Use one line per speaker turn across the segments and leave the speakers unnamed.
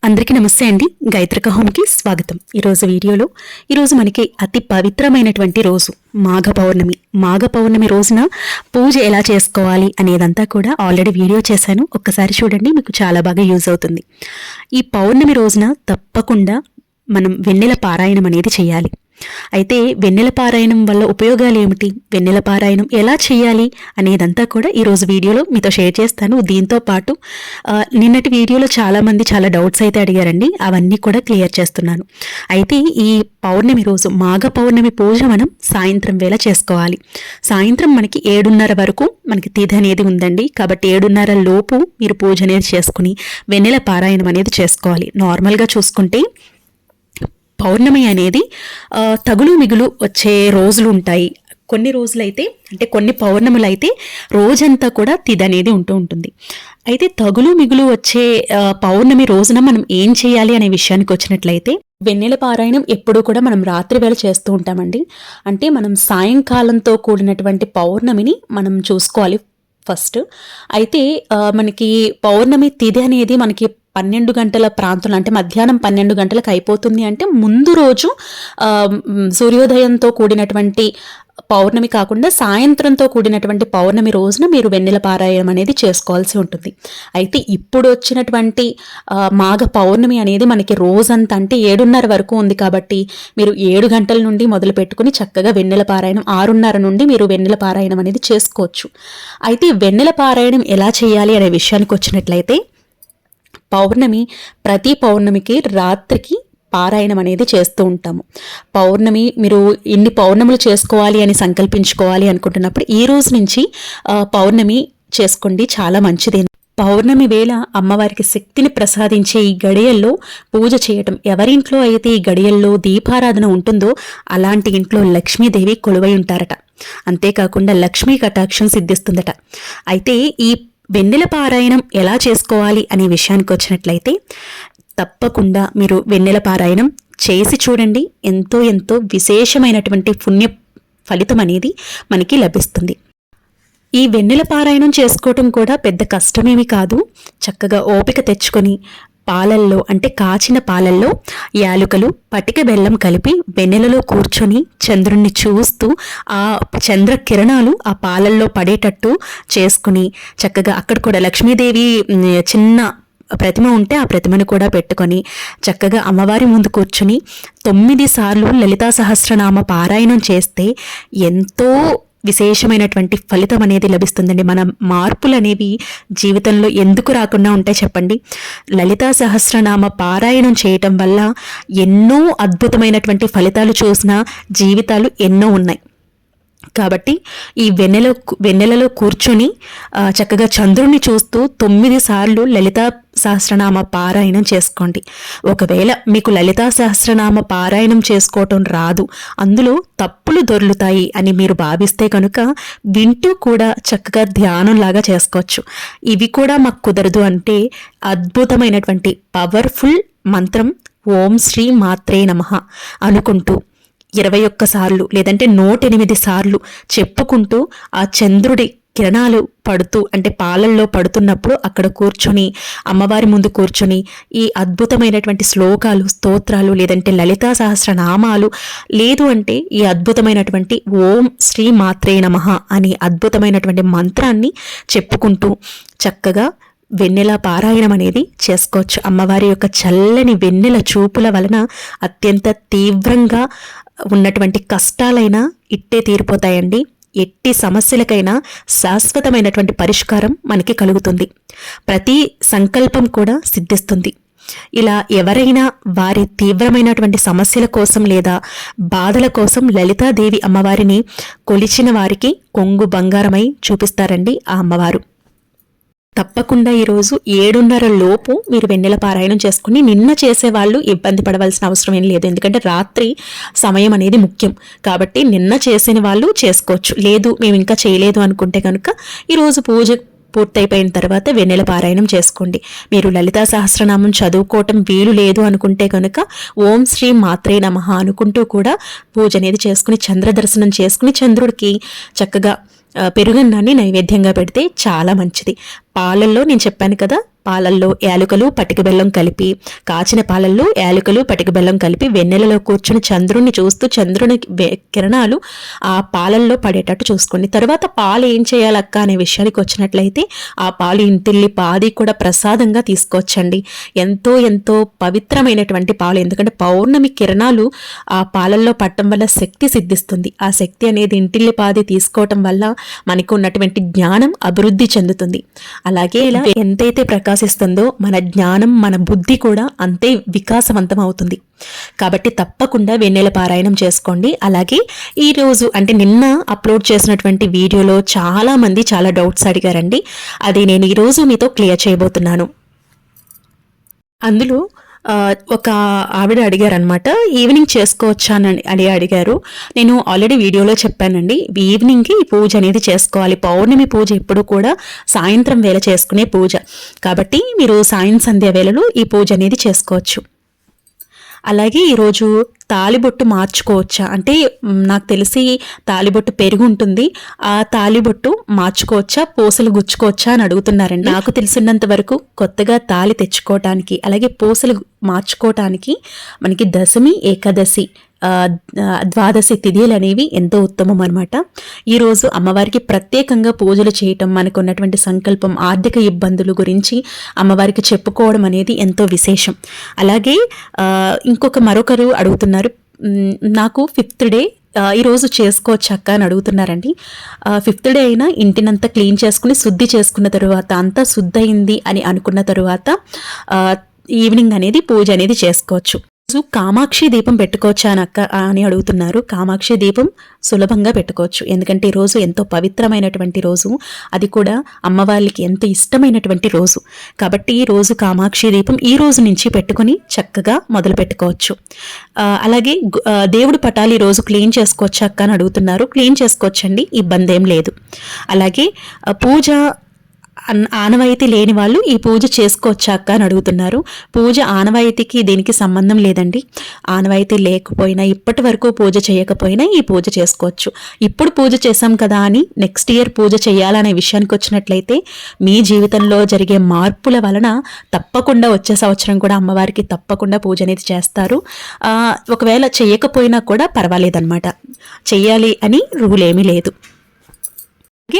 అందరికీ నమస్తే అండి. గాయత్రిక హోమ్కి స్వాగతం. ఈరోజు మనకి అతి పవిత్రమైనటువంటి రోజు మాఘ పౌర్ణమి రోజున పూజ ఎలా చేసుకోవాలి అనేదంతా కూడా ఆల్రెడీ వీడియో చేశాను. ఒక్కసారి చూడండి, మీకు చాలా బాగా యూజ్ అవుతుంది. ఈ పౌర్ణమి రోజున తప్పకుండా మనం వెన్నెల పారాయణం అనేది చేయాలి. అయితే వెన్నెల పారాయణం వల్ల ఉపయోగాలు ఏమిటి, వెన్నెల పారాయణం ఎలా చేయాలి అనేదంతా కూడా ఈరోజు వీడియోలో మీతో షేర్ చేస్తాను. దీంతో పాటు నిన్నటి వీడియోలో చాలామంది చాలా డౌట్స్ అయితే అడిగారండి, అవన్నీ కూడా క్లియర్ చేస్తున్నాను. అయితే ఈ పౌర్ణమి రోజు మాఘ పౌర్ణమి పూజ మనం సాయంత్రం వేళ చేసుకోవాలి. సాయంత్రం మనకి 7:30 వరకు మనకి తిథి అనేది ఉందండి. కాబట్టి 7:30 లోపు మీరు పూజ అనేది చేసుకుని వెన్నెల పారాయణం అనేది చేసుకోవాలి. నార్మల్గా చూసుకుంటే పౌర్ణమి అనేది తగులు మిగులు వచ్చే రోజులు ఉంటాయి. కొన్ని రోజులైతే అంటే కొన్ని పౌర్ణములు అయితే రోజంతా కూడా తిథి అనేది ఉంటుంది. అయితే తగులు మిగులు వచ్చే పౌర్ణమి రోజున మనం ఏం చేయాలి అనే విషయానికి వచ్చినట్లయితే, వెన్నెల పారాయణం ఎప్పుడూ కూడా మనం రాత్రి వేళ చేస్తూ ఉంటామండి. అంటే మనం సాయంకాలంతో కూడినటువంటి పౌర్ణమిని మనం చూసుకోవాలి ఫస్ట్. అయితే మనకి పౌర్ణమి తిథి అనేది మనకి 12 గంటల ప్రాంతంలో, అంటే మధ్యాహ్నం 12 గంటలకు అయిపోతుంది. అంటే ముందు రోజు సూర్యోదయంతో కూడినటువంటి పౌర్ణమి కాకుండా సాయంత్రంతో కూడినటువంటి పౌర్ణమి రోజున మీరు వెన్నెల పారాయణం అనేది చేసుకోవాల్సి ఉంటుంది. అయితే ఇప్పుడు వచ్చినటువంటి మాఘ పౌర్ణమి అనేది మనకి రోజంతా అంటే 7:30 వరకు ఉంది. కాబట్టి మీరు 7 గంటల నుండి మొదలు పెట్టుకుని చక్కగా వెన్నెల పారాయణం 6:30 నుండి మీరు వెన్నెల పారాయణం అనేది చేసుకోవచ్చు. అయితే వెన్నెల పారాయణం ఎలా చేయాలి అనే విషయానికి వచ్చినట్లయితే, ప్రతి పౌర్ణమికి రాత్రికి పారాయణం అనేది చేస్తూ ఉంటాము. పౌర్ణమి మీరు ఇన్ని పౌర్ణములు చేసుకోవాలి అని సంకల్పించుకోవాలి అనుకుంటున్నప్పుడు ఈ రోజు నుంచి పౌర్ణమి చేసుకోండి, చాలా మంచిది. పౌర్ణమి వేళ అమ్మవారికి శక్తిని ప్రసాదించే ఈ గడియల్లో పూజ చేయటం, ఎవరింట్లో అయితే ఈ గడియల్లో దీపారాధన ఉంటుందో అలాంటి ఇంట్లో లక్ష్మీదేవి కొలువై ఉంటారట. అంతేకాకుండా లక్ష్మీ కటాక్షం సిద్ధిస్తుందట. అయితే ఈ వెన్నెల పారాయణం ఎలా చేసుకోవాలి అనే విషయానికి వచ్చినట్లయితే, తప్పకుండా మీరు వెన్నెల పారాయణం చేసి చూడండి. ఎంతో విశేషమైనటువంటి పుణ్య ఫలితం అనేది మనకి లభిస్తుంది. ఈ వెన్నెల పారాయణం చేసుకోవటం కూడా పెద్ద కష్టమేమి కాదు. చక్కగా ఓపిక తెచ్చుకొని పాలల్లో, అంటే కాచిన పాలల్లో యాలుకలు, పటిక బెల్లం కలిపి వెన్నెలలో కూర్చొని చంద్రుణ్ణి చూస్తూ ఆ చంద్ర కిరణాలు ఆ పాలల్లో పడేటట్టు చేసుకుని చక్కగా అక్కడ కూడా లక్ష్మీదేవి చిన్న ప్రతిమ ఉంటే ఆ ప్రతిమను కూడా పెట్టుకొని చక్కగా అమ్మవారి ముందు కూర్చుని 9 సార్లు లలితా సహస్రనామ పారాయణం చేస్తే ఎంతో విశేషమైనటువంటి ఫలితం అనేది లభిస్తుందండి. మన మార్పులు అనేవి జీవితంలో ఎందుకు రాకుండా ఉంటాయి చెప్పండి. లలితా సహస్రనామ పారాయణం చేయటం వల్ల ఎన్నో అద్భుతమైనటువంటి ఫలితాలు చూసిన జీవితాలు ఎన్నో ఉన్నాయి. కాబట్టి ఈ వెన్నెలలో కూర్చొని చక్కగా చంద్రుణ్ణి చూస్తూ 9 సార్లు లలితా సహస్రనామ పారాయణం చేసుకోండి. ఒకవేళ మీకు లలితా సహస్రనామ పారాయణం చేసుకోవటం రాదు, అందులో తప్పులు దొర్లుతాయి అని మీరు భావిస్తే కనుక వింటూ కూడా చక్కగా ధ్యానంలాగా చేసుకోవచ్చు. ఇవి కూడా మాకు కుదరదు అంటే అద్భుతమైనటువంటి పవర్ఫుల్ మంత్రం ఓం శ్రీ మాత్రే నమః అనుకుంటూ 21 సార్లు లేదంటే 108 సార్లు చెప్పుకుంటూ ఆ చంద్రుడి కిరణాలు పడుతూ, అంటే పాలల్లో పడుతున్నప్పుడు అక్కడ కూర్చొని అమ్మవారి ముందు కూర్చొని ఈ అద్భుతమైనటువంటి శ్లోకాలు, స్తోత్రాలు, లేదంటే లలితా సహస్రనామాలు, లేదు అంటే ఈ అద్భుతమైనటువంటి ఓం శ్రీ మాత్రే నమః అనే అద్భుతమైనటువంటి మంత్రాన్ని చెప్పుకుంటూ చక్కగా వెన్నెల పారాయణం అనేది చేసుకోవచ్చు. అమ్మవారి యొక్క చల్లని వెన్నెల చూపుల వలన అత్యంత తీవ్రంగా ఉన్నటువంటి కష్టాలైనా ఇట్టే తీరిపోతాయండి. ఎట్టి సమస్యలకైనా శాశ్వతమైనటువంటి పరిష్కారం మనకి కలుగుతుంది. ప్రతి సంకల్పం కూడా సిద్ధిస్తుంది. ఇలా ఎవరైనా వారి తీవ్రమైనటువంటి సమస్యల కోసం లేదా బాధల కోసం లలితాదేవి అమ్మవారిని కొలిచిన వారికి కొంగు బంగారమై చూపిస్తారండి ఆ అమ్మవారు. తప్పకుండా ఈరోజు 7:30 లోపు మీరు వెన్నెల పారాయణం చేసుకుని, నిన్న చేసేవాళ్ళు ఇబ్బంది పడవలసిన అవసరం ఏం లేదు. ఎందుకంటే రాత్రి సమయం అనేది ముఖ్యం. కాబట్టి నిన్న చేసిన వాళ్ళు చేసుకోవచ్చు. లేదు మేము ఇంకా చేయలేదు అనుకుంటే కనుక ఈరోజు పూజ పూర్తయిపోయిన తర్వాత వెన్నెల పారాయణం చేసుకోండి. మీరు లలితా సహస్రనామం చదువుకోవటం వీలు లేదు అనుకుంటే కనుక ఓం శ్రీ మాత్రే నమః అనుకుంటూ కూడా పూజ అనేది చేసుకుని చంద్ర దర్శనం చేసుకుని చంద్రుడికి చక్కగా పెరుగన్నాన్ని నైవేద్యంగా పెడితే చాలా మంచిది. పాలల్లో నేను చెప్పాను కదా పాలల్లో యాలకులు పటిక బెల్లం కలిపి, కాచిన పాలల్లో యాలకులు పటిక బెల్లం కలిపి వెన్నెలలో కూర్చుని చంద్రుడిని చూస్తూ చంద్రుని కిరణాలు ఆ పాలల్లో పడేటట్టు చూసుకోండి. తర్వాత పాలు ఏం చేయాలక్క అనే విషయానికి వచ్చినట్లయితే ఆ పాలు ఇంటిల్లి పాది కూడా ప్రసాదంగా తీసుకోవచ్చండి. ఎంతో ఎంతో పవిత్రమైనటువంటి పాలు. ఎందుకంటే పౌర్ణమి కిరణాలు ఆ పాలల్లో పట్టడం వల్ల శక్తి సిద్ధిస్తుంది. ఆ శక్తి అనేది ఇంటిల్లి పాది తీసుకోవటం వల్ల మనకు ఉన్నటువంటి జ్ఞానం అభివృద్ధి చెందుతుంది. అలాగే ఇలా ఎంతైతే ప్రకాశిస్తుందో మన జ్ఞానం మన బుద్ధి కూడా అంతే వికాసవంతం అవుతుంది. కాబట్టి తప్పకుండా వెన్నెల పారాయణం చేసుకోండి. అలాగే ఈరోజు అంటే నిన్న అప్లోడ్ చేసినటువంటి వీడియోలో చాలా మంది చాలా డౌట్స్ అడిగారండి. అది నేను ఈరోజు మీతో క్లియర్ చేయబోతున్నాను. అందులో ఒక ఆవిడ అడిగారనమాట, ఈవినింగ్ చేసుకోవచ్చా అని అడిగారు. నేను ఆల్రెడీ వీడియోలో చెప్పానండి, ఈవినింగ్కి ఈ పూజ అనేది చేసుకోవాలి. పౌర్ణమి పూజ ఎప్పుడు కూడా సాయంత్రం వేళ చేసుకునే పూజ కాబట్టి మీరు సాయం సంధ్య వేళలో ఈ పూజ అనేది చేసుకోవచ్చు. అలాగే ఈరోజు తాలిబొట్టు మార్చుకోవచ్చా అంటే నాకు తెలిసి తాలిబొట్టు పెరుగు ఉంటుంది, ఆ తాలిబొట్టు మార్చుకోవచ్చా, పూసలు గుచ్చుకోవచ్చా అని అడుగుతున్నారండి. నాకు తెలిసినంత వరకు కొత్తగా తాలి తెచ్చుకోవటానికి అలాగే పూసలు మార్చుకోవటానికి మనకి దశమి, ఏకాదశి, ద్వాదశి తిథులు అనేవి ఎంతో ఉత్తమం అనమాట. ఈరోజు అమ్మవారికి ప్రత్యేకంగా పూజలు చేయటం, మనకు ఉన్నటువంటి సంకల్పం, ఆర్థిక ఇబ్బందుల గురించి అమ్మవారికి చెప్పుకోవడం అనేది ఎంతో విశేషం. అలాగే మరొకరు అడుగుతున్నారు, నాకు 5th డే ఈరోజు చేసుకోవచ్చు అక్క అని అడుగుతున్నారండి. 5th డే అయినా ఇంటినంతా క్లీన్ చేసుకుని శుద్ధి చేసుకున్న తరువాత, అంతా శుద్ధి అయింది అని అనుకున్న తరువాత ఈవినింగ్ అనేది పూజ అనేది చేసుకోవచ్చు. కామాక్షి దీపం పెట్టుకోవచ్చా అని అడుగుతున్నారు. కామాక్షి దీపం సులభంగా పెట్టుకోవచ్చు. ఎందుకంటే ఈరోజు ఎంతో పవిత్రమైనటువంటి రోజు, అది కూడా అమ్మవారికి ఎంతో ఇష్టమైనటువంటి రోజు. కాబట్టి ఈ రోజు కామాక్షి దీపం ఈ రోజు నుంచి పెట్టుకుని చక్కగా మొదలు పెట్టుకోవచ్చు. అలాగే దేవుడి పటాలు ఈరోజు క్లీన్ చేసుకోవచ్చు అక్క అని అడుగుతున్నారు. క్లీన్ చేసుకోవచ్చండి, ఇబ్బంది ఏం లేదు. అలాగే పూజ ఆనవాయితీ లేని వాళ్ళు ఈ పూజ చేసుకోవచ్చాక అని అడుగుతున్నారు. పూజ ఆనవాయితీకి దీనికి సంబంధం లేదండి. ఆనవాయితీ లేకపోయినా, ఇప్పటి వరకు పూజ చేయకపోయినా ఈ పూజ చేసుకోవచ్చు. ఇప్పుడు పూజ చేశాం కదా అని నెక్స్ట్ ఇయర్ పూజ చేయాలనే విషయానికి వచ్చినట్లయితే మీ జీవితంలో జరిగే మార్పుల వలన తప్పకుండా వచ్చే సంవత్సరం కూడా అమ్మవారికి తప్పకుండా పూజ అనేది చేస్తారు. ఒకవేళ చేయకపోయినా కూడా పర్వాలేదన్నమాట. చెయ్యాలి అని రూల్ ఏమీ లేదు.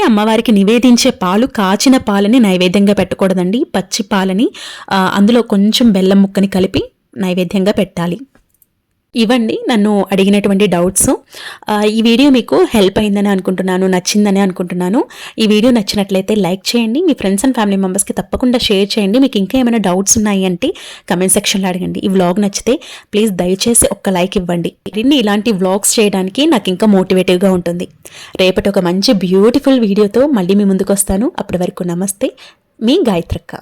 అమ్మవారికి నివేదించే పాలు కాచిన పాలని నైవేద్యంగా పెట్టకూడదండి. పచ్చి పాలని అందులో కొంచెం బెల్లం ముక్కని కలిపి నైవేద్యంగా పెట్టాలి. ఇవండి నన్ను అడిగినటువంటి డౌట్స్. ఈ వీడియో మీకు హెల్ప్ అయిందని అనుకుంటున్నాను, నచ్చిందని అనుకుంటున్నాను. ఈ వీడియో నచ్చినట్లయితే లైక్ చేయండి, మీ ఫ్రెండ్స్ అండ్ ఫ్యామిలీ మెంబర్స్కి తప్పకుండా షేర్ చేయండి. మీకు ఇంకా ఏమైనా డౌట్స్ ఉన్నాయి అంటే కమెంట్ సెక్షన్లో అడగండి. ఈ వ్లాగ్ నచ్చితే ప్లీజ్ దయచేసి ఒక్క లైక్ ఇవ్వండి. ఇలాంటి వ్లాగ్స్ చేయడానికి నాకు ఇంకా మోటివేటివ్గా ఉంటుంది. రేపటి ఒక మంచి బ్యూటిఫుల్ వీడియోతో మళ్ళీ మీ ముందుకు వస్తాను. అప్పటి వరకు నమస్తే, మీ గాయత్రక్క.